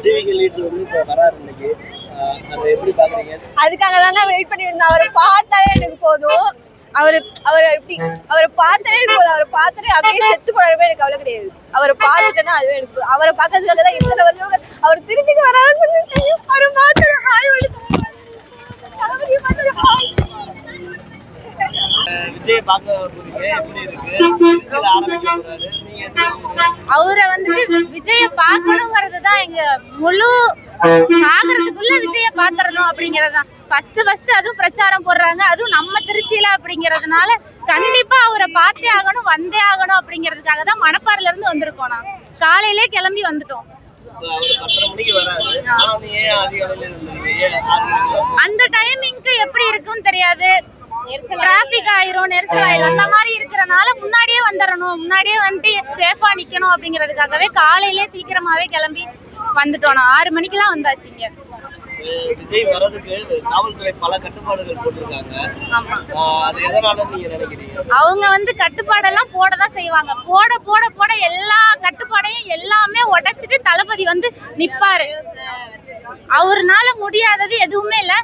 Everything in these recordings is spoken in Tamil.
டிவிக்கு லீடர் வந்து இப்போ வராரு இன்னைக்கு. அதை எப்படி பாக்குறீங்க? அதுக்காக தானே வெயிட் பண்ணி இருந்தேன். அவரை பார்த்தாலே எனக்கு போதும். அவரை பார்த்தாலே எனக்கு போதும். அவரை பார்த்தாலே அப்படியே செத்து போனாலுமே எனக்கு கவலை கிடையாது. அவரை பார்த்துட்டேன்னா அதுவே எனக்கு அவரை பார்க்கறதுக்காக தான் இத்தனை வருஷம் அவர் திருச்சிக்கு வரான்னு அவரை பார்த்து ஹாய் விஜய் பார்க்க போறீங்க, எப்படி இருக்கு? அவரை வந்துட்டு விஜய பார்க்கணுங்கிறதுதான் எங்க முழு ஆகிறதுக்குள்ள விஜய பாத்துறணும் அப்படிங்கறதுதான் ஃபர்ஸ்ட் அதுவும் பிரச்சாரம் போடுறாங்க. அதுவும் நம்ம திருச்சியில அப்படிங்கறதுனால கண்டிப்பா அவரை பார்த்தே ஆகணும், வந்தே ஆகணும் அப்படிங்கறதுக்காக தான் மணப்பாறையில இருந்து வந்திருக்கோம். நான் காலையிலே கிளம்பி வந்துட்டோம். அந்த டைமிங்க்கு எப்படி இருக்குன்னு தெரியாது. டிராபிக் ஆயிரும், நெரிசல் ஆயிரும். அந்த மாதிரி இருக்கிறனால முன்னாடியே வந்துடணும், முன்னாடியே வந்து சேஃபா நிக்கணும் அப்படிங்கறதுக்காகவே காலையிலே சீக்கிரமாவே கிளம்பி வந்துட்டோம். 6 மணிக்கெல்லாம் வந்தாச்சுங்க. விஜய் வரதுக்கு காவல்துறை பல கட்டுப்பாடுகள் போட்டிருக்காங்க. ஆமா, அது எதனால நீங்க நினைக்கிறீங்க? அவங்க வந்து கட்டுப்பாடெல்லாம் போடதான் செய்வாங்க. போட போட போட எல்லா கட்டுப்பாடையும் எல்லாமே உடைச்சிட்டு தளபதி வந்து நிப்பாரு. அவர்னால முடியாதது எதுவுமே இல்ல.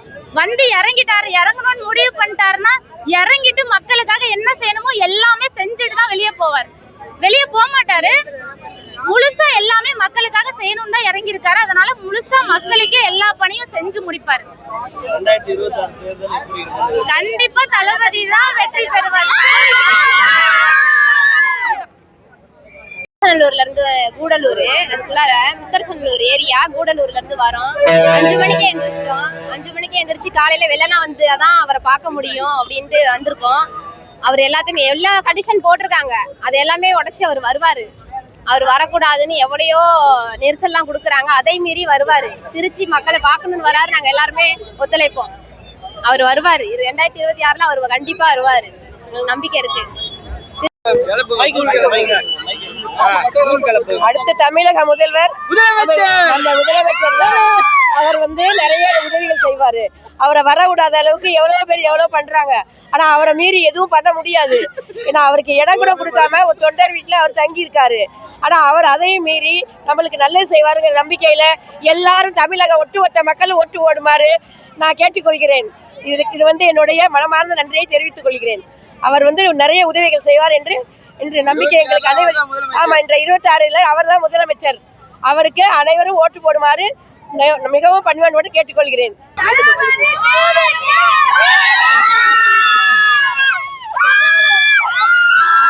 வந்து இறங்கிட்டாரு, இறங்கணும்னு முடிவு பண்ணிட்டாருன்னா இறங்கிட்டு மக்களுக்காக என்ன செய்யணுமோ எல்லாமே செஞ்சுட்டு தான் வெளியே போவார். வெளியே போக மாட்டாரு. முழுசா எல்லாமே மக்களுக்காக செய்யணும் தான் இறங்கி இருக்காரு. அதனால முழுசா மக்களுக்கே எல்லா பணியும் செஞ்சு முடிப்பாரு. கண்டிப்பா தளபதி தான் வெற்றி பெறுவார். கூடலூர்ல இருந்து கூடலூர், அதுக்குள்ளார முத்தரசனூர் ஏரியா. கூடலூர்ல இருந்து வரோம். 5 மணிக்கே எந்திரிச்சிட்டோம். 5 மணிக்கே எந்திரிச்சு காலையில வெள்ளனா வந்து அதான் அவரை பார்க்க முடியும் அப்படின்ட்டு வந்திருக்கோம். அவர் எல்லாத்தையுமே எல்லா கண்டிஷன் போட்டிருக்காங்க. அது எல்லாமே உடச்சி அவர் வருவாரு. அவர் வரக்கூடாதுன்னு எவ்வளையோ நெரிசல்லாம் கொடுக்குறாங்க. அதை மீறி வருவாரு. திருச்சி மக்களை பார்க்கணும்னு வராரு. நாங்க எல்லாருமே ஒத்துழைப்போம். அவர் வருவாரு. 2026ல அவர் கண்டிப்பா வருவாரு. எங்களுக்கு நம்பிக்கை இருக்கு. அடுத்த தமிழக முதல்வர் அவர் வந்து நிறைய உதவிகள் செய்வாரு. அவரை வர விடாத அளவுக்கு எவ்வளவு பேர் எவ்வளவு பண்றாங்க. ஆனா அவரை மீறி எதுவும் பண்ண முடியாது. ஏன்னா அவருக்கு இடம் கூட கொடுக்காம ஒரு தொண்டர் வீட்டுல அவர் தங்கி இருக்காரு. ஆனா அவர் அதையும் மீறி நம்மளுக்கு நல்லது செய்வாருங்கிற நம்பிக்கையில எல்லாரும் தமிழக ஒட்டுமொத்த மக்களும் ஒட்டு ஓடுமாறு நான் கேட்டுக்கொள்கிறேன். இது வந்து என்னுடைய மனமார்ந்த நன்றியை தெரிவித்துக் கொள்கிறேன். அவர் வந்து நிறைய உதவிகள் செய்வார் என்று நம்பிக்கை எங்களுக்கு அனைவரும். ஆமா, இன்ற 26ல் அவர் தான் முதலமைச்சர். அவருக்கு அனைவரும் ஓட்டு போடுமாறு மிகவும் பணிவோடு கேட்டுக்கொள்கிறேன்.